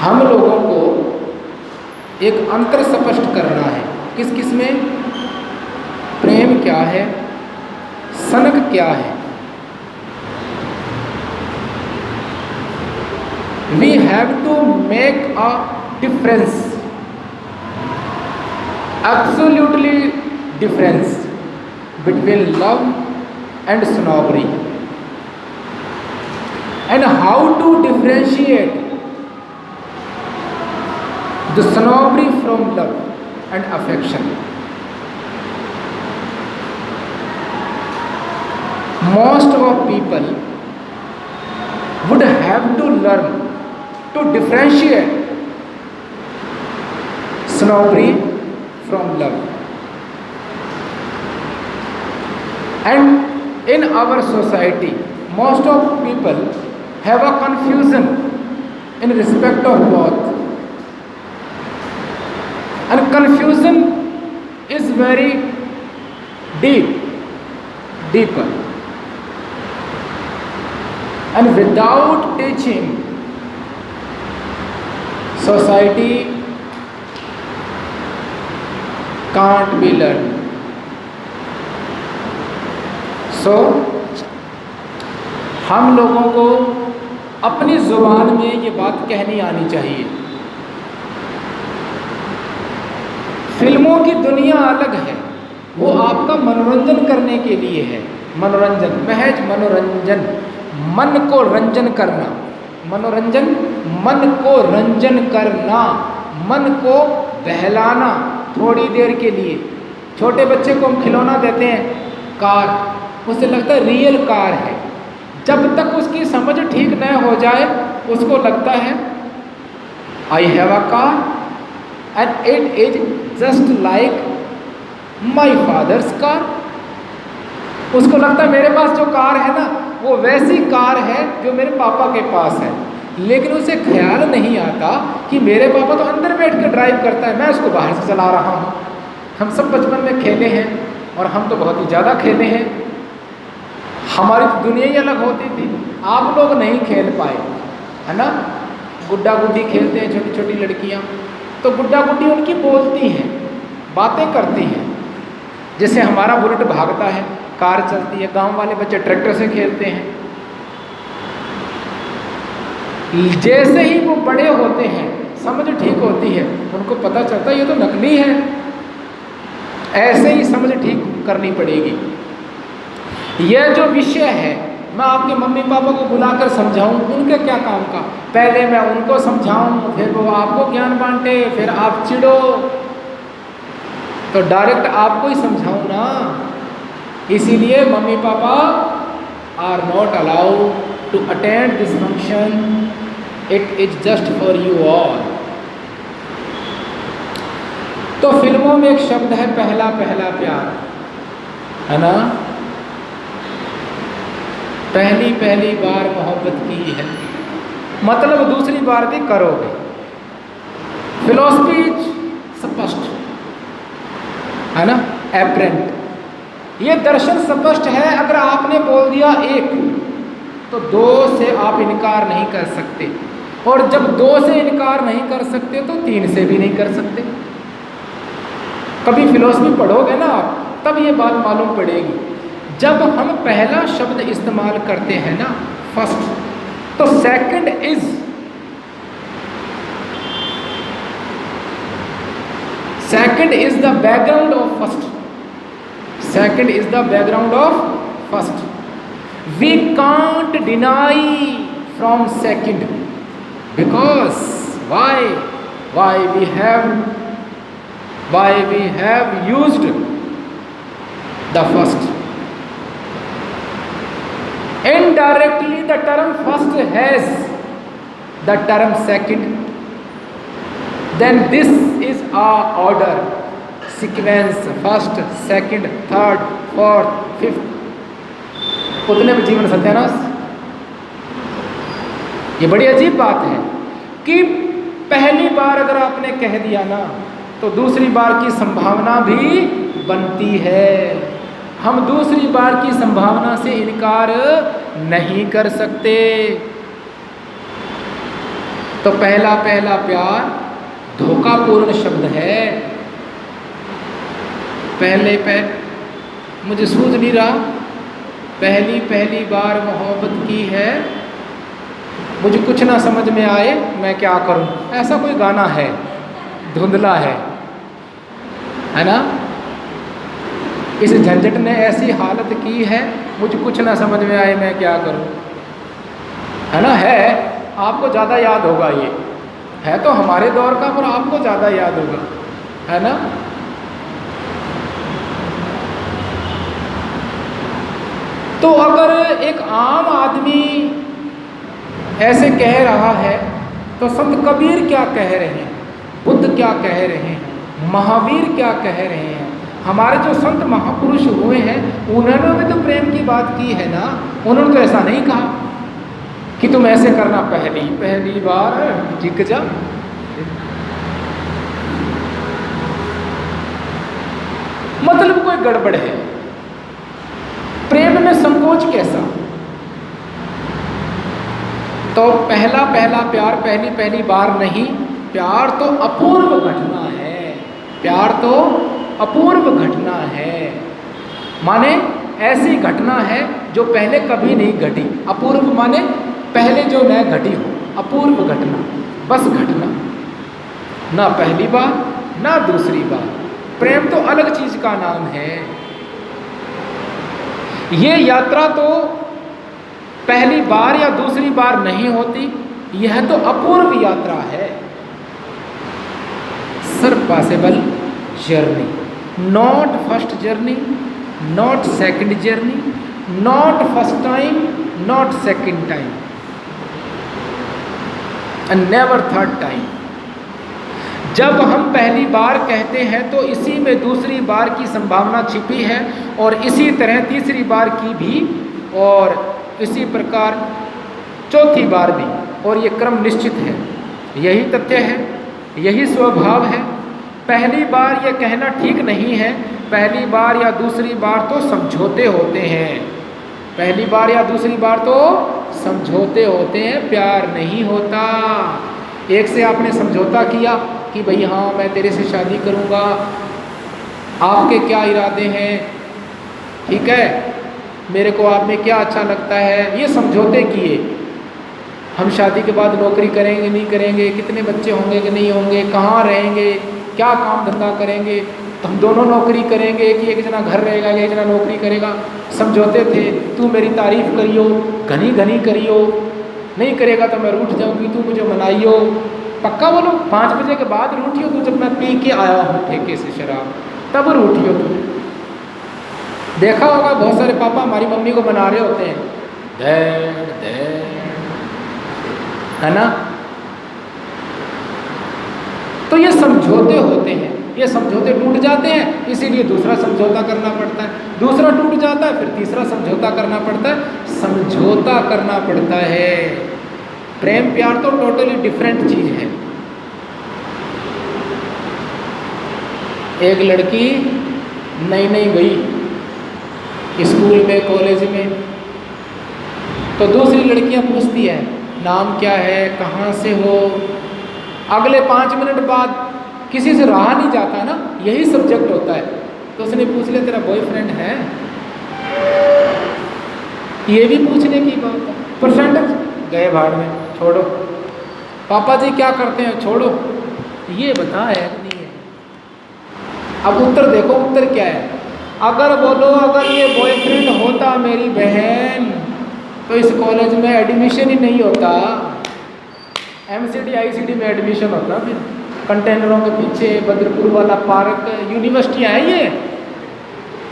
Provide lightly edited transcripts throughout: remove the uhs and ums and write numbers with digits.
हम लोगों को एक अंतर स्पष्ट करना है। किस किस में? प्रेम क्या है, सनक क्या है। We have to make a difference, absolutely difference between love and snobbery, and how to differentiate the snobbery from love and affection. Most of people would have to learn to differentiate snobbery from love. And in our society, most of people have a confusion in respect of both. And confusion is very deeper. And without teaching, society can't be learned. सो हम लोगों को अपनी ज़ुबान में ये बात कहनी आनी चाहिए। फिल्मों की दुनिया अलग है, वो आपका मनोरंजन करने के लिए है। मनोरंजन, महज मनोरंजन, मन को रंजन करना। मनोरंजन, मन को रंजन करना, मन को बहलाना थोड़ी देर के लिए। छोटे बच्चे को हम खिलौना देते हैं, कार, उसे लगता है रियल कार है। जब तक उसकी समझ ठीक न हो जाए उसको लगता है I have a car and it is just like my father's car. उसको लगता है मेरे पास जो कार है ना वो वैसी कार है जो मेरे पापा के पास है। लेकिन उसे ख्याल नहीं आता कि मेरे पापा तो अंदर बैठ कर ड्राइव करता है, मैं उसको बाहर से चला रहा हूँ। हम सब बचपन में खेले हैं और हम तो बहुत ही ज़्यादा खेले हैं। हमारी तो दुनिया ही अलग होती थी, आप लोग नहीं खेल पाए, है ना। गुड्डा गुड्डी खेलते हैं छोटी छोटी लड़कियाँ, तो गुड्डा गुड्डी उनकी बोलती हैं, बातें करती हैं। जैसे हमारा बुलेट भागता है, कार चलती है, गांव वाले बच्चे ट्रैक्टर से खेलते हैं। जैसे ही वो बड़े होते हैं, समझ ठीक होती है, उनको पता चलता है ये तो नकली है। ऐसे ही समझ ठीक करनी पड़ेगी। यह जो विषय है, मैं आपके मम्मी पापा को बुलाकर समझाऊं, उनके क्या काम का? पहले मैं उनको समझाऊं, फिर वो आपको ज्ञान बांटे, फिर आप चिढ़ो, तो डायरेक्ट आपको ही समझाऊं ना। इसीलिए mummy papa are not allowed to attend this function, it is just for you all. तो फिल्मों में एक शब्द है पहला पहला प्यार, है ना। पहली पहली बार मोहब्बत की है, मतलब दूसरी बार भी करोगे। फिलॉसफी स्पष्ट है ना, एपरेंट। ये दर्शन स्पष्ट है। अगर आपने बोल दिया एक, तो दो से आप इनकार नहीं कर सकते, और जब दो से इनकार नहीं कर सकते तो तीन से भी नहीं कर सकते। कभी फिलॉसफी पढ़ोगे ना आप, तब ये बात मालूम पड़ेगी। जब हम पहला शब्द इस्तेमाल करते हैं ना, फर्स्ट, तो second is, second is the background of first, second is the background of first. We can't deny from second, because why we have used the first. Indirectly the term first has the term second. Then this is our order, sequence, first, second, third, fourth, fifth। उतने में जीवन सत्यानाश। ये बड़ी अजीब बात है कि पहली बार अगर आपने कह दिया ना, तो दूसरी बार की संभावना भी बनती है। हम दूसरी बार की संभावना से इनकार नहीं कर सकते। तो पहला पहला प्यार धोखापूर्ण शब्द है। मुझे सूझ नहीं रहा, पहली पहली बार मोहब्बत की है, मुझे कुछ ना समझ में आए मैं क्या करूं, ऐसा कोई गाना है, धुंधला है ना। इस झंझट ने ऐसी हालत की है, मुझे कुछ ना समझ में आए मैं क्या करूं, है ना। है, आपको ज़्यादा याद होगा, ये है तो हमारे दौर का, पर आपको ज़्यादा याद होगा, है ना। तो अगर एक आम आदमी ऐसे कह रहा है तो संत कबीर क्या कह रहे हैं, बुद्ध क्या कह रहे हैं, महावीर क्या कह रहे हैं, हमारे जो संत महापुरुष हुए हैं उन्होंने भी तो प्रेम की बात की है ना। उन्होंने तो ऐसा नहीं कहा कि तुम ऐसे करना, पहली पहली बार टिक जा। मतलब कोई गड़बड़ है, प्रेम में संकोच कैसा। तो पहला पहला प्यार पहली पहली बार नहीं, प्यार तो अपूर्व घटना है, प्यार तो अपूर्व घटना है। माने ऐसी घटना है जो पहले कभी नहीं घटी। अपूर्व माने पहले जो न घटी हो, अपूर्व घटना, बस घटना, ना पहली बार ना दूसरी बार। प्रेम तो अलग चीज का नाम है। ये यात्रा तो पहली बार या दूसरी बार नहीं होती, यह तो अपूर्व यात्रा है। Surpassable journey, not first journey, not second journey, not first time, not second time, and never third time. जब हम पहली बार कहते हैं तो इसी में दूसरी बार की संभावना छिपी है, और इसी तरह तीसरी बार की भी, और इसी प्रकार चौथी बार भी, और ये क्रम निश्चित है। यही तथ्य है, यही स्वभाव है। पहली बार ये कहना ठीक नहीं है, पहली बार या दूसरी बार तो समझौते होते हैं, पहली बार या दूसरी बार तो समझौते होते हैं, प्यार नहीं होता। एक से आपने समझौता किया कि भाई हाँ मैं तेरे से शादी करूँगा, आपके क्या इरादे हैं, ठीक है, मेरे को आप में क्या अच्छा लगता है, ये समझौते किए। हम शादी के बाद नौकरी करेंगे नहीं करेंगे, कितने बच्चे होंगे कि नहीं होंगे, कहाँ रहेंगे, क्या काम धंधा करेंगे, तो हम दोनों नौकरी करेंगे कि एक जना घर रहेगा एक जना नौकरी करेगा। समझौते थे, तू मेरी तारीफ करियो, घनी घनी करियो, नहीं करेगा तो मैं रूठ जाऊंगी, तू मुझे मनाइयो। पक्का बोलो, 5 बजे के बाद रूठियो तू, जब मैं पी के आया हूँ ठेके से शराब, तब रूठियो तू। देखा होगा बहुत सारे पापा हमारी मम्मी को मना रहे होते हैं, है ना। तो ये समझौते होते हैं, ये समझौते टूट जाते हैं, इसीलिए दूसरा समझौता करना पड़ता है, दूसरा टूट जाता है फिर तीसरा समझौता करना पड़ता है, समझौता करना पड़ता है। प्रेम प्यार तो टोटली डिफरेंट चीज है। एक लड़की नई नई गई स्कूल में कॉलेज में, तो दूसरी लड़कियां पूछती है नाम क्या है, कहाँ से हो। अगले 5 मिनट बाद किसी से रहा नहीं जाता ना, यही सब्जेक्ट होता है, तो उसने पूछ लिया तेरा बॉयफ्रेंड है, ये भी पूछने की बात है। परसेंटेज गए भाड़ में, छोड़ो। पापा जी क्या करते हैं, छोड़ो, ये बता है नहीं है। अब उत्तर देखो, उत्तर क्या है। अगर बोलो अगर ये बॉयफ्रेंड होता मेरी बहन तो इस कॉलेज में एडमिशन ही नहीं होता, MCD ICD में एडमिशन होता। फिर कंटेनरों के पीछे बद्रपुर वाला पार्क, यूनिवर्सिटियाँ हैं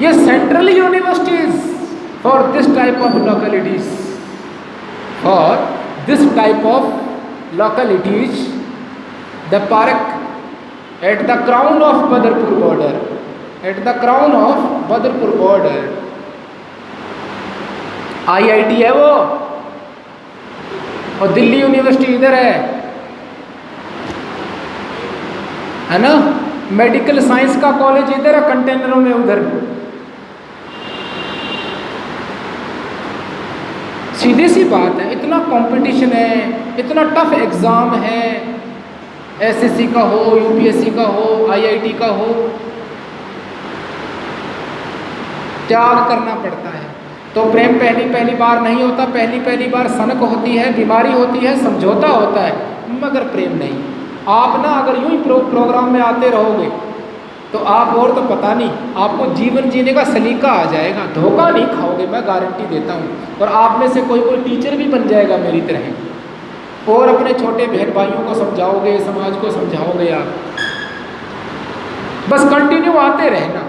ये central universities for this type of localities, for this type of localities the park at the crown of Badarpur border, at the crown of Badarpur border IIT है वो, और दिल्ली यूनिवर्सिटी इधर है ना। मेडिकल साइंस का कॉलेज इधर है, कंटेनरों में उधर। सीधी सी बात है, इतना कंपटीशन है, इतना टफ एग्ज़ाम है, एसएससी का हो, यूपीएससी का हो, आईआईटी का हो, त्याग करना पड़ता है। तो प्रेम पहली बार नहीं होता, पहली बार सनक होती है, बीमारी होती है, समझौता होता है, मगर प्रेम नहीं। आप ना अगर यूं ही प्रोग्राम में आते रहोगे तो आप और तो पता नहीं, आपको जीवन जीने का सलीका आ जाएगा, धोखा नहीं खाओगे, मैं गारंटी देता हूँ। और आप में से कोई टीचर भी बन जाएगा मेरी तरह, और अपने छोटे बहन भाइयों को समझाओगे, समाज को समझाओगे आप। बस कंटिन्यू आते रहना।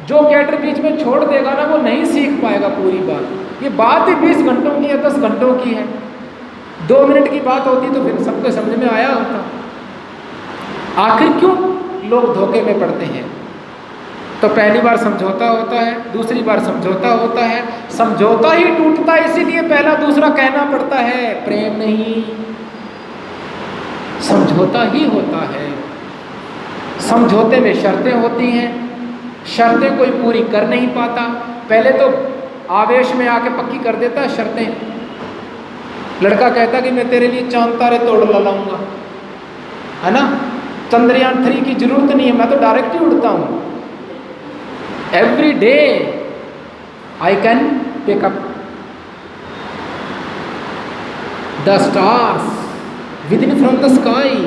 जो कैडर बीच में छोड़ देगा ना, वो नहीं सीख पाएगा पूरी बात। ये बात ही 20 घंटों की है, 10 घंटों की है, 2 मिनट की बात होती तो फिर सबको समझ में आया होता। आखिर क्यों लोग धोखे में पड़ते हैं? तो पहली बार समझौता होता है, दूसरी बार समझौता होता है, समझौता ही टूटता है, इसीलिए पहला दूसरा कहना पड़ता है। प्रेम नहीं, समझौता ही होता है। समझौते में शर्तें होती हैं, शर्तें कोई पूरी कर नहीं पाता, पहले तो आवेश में आके पक्की कर देता है शर्तें। लड़का कहता कि मैं तेरे लिए चांद तारे तोड़ लाऊंगा, है ना, चंद्रयान 3 की जरूरत नहीं है, मैं तो डायरेक्ट ही उड़ता हूँ। Every day I can pick up the stars within from the sky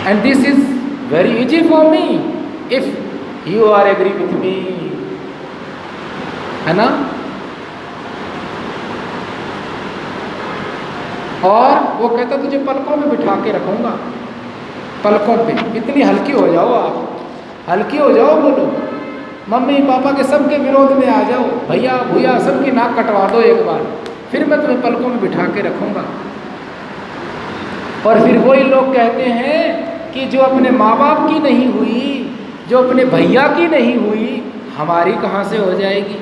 and this is very easy for me if you are agree with me, है ना। और वो कहता तुझे पलकों में बिठा के रखूंगा, पलकों पे। इतनी हल्की हो जाओ आप, हल्की हो जाओ, बोलो मम्मी पापा के सबके विरोध में आ जाओ, भैया भैया सबकी नाक कटवा दो एक बार, फिर मैं तुम्हें पलकों में बिठा के रखूंगा। और फिर वही लोग कहते हैं कि जो अपने माँ बाप की नहीं हुई, जो अपने भैया की नहीं हुई, हमारी कहाँ से हो जाएगी।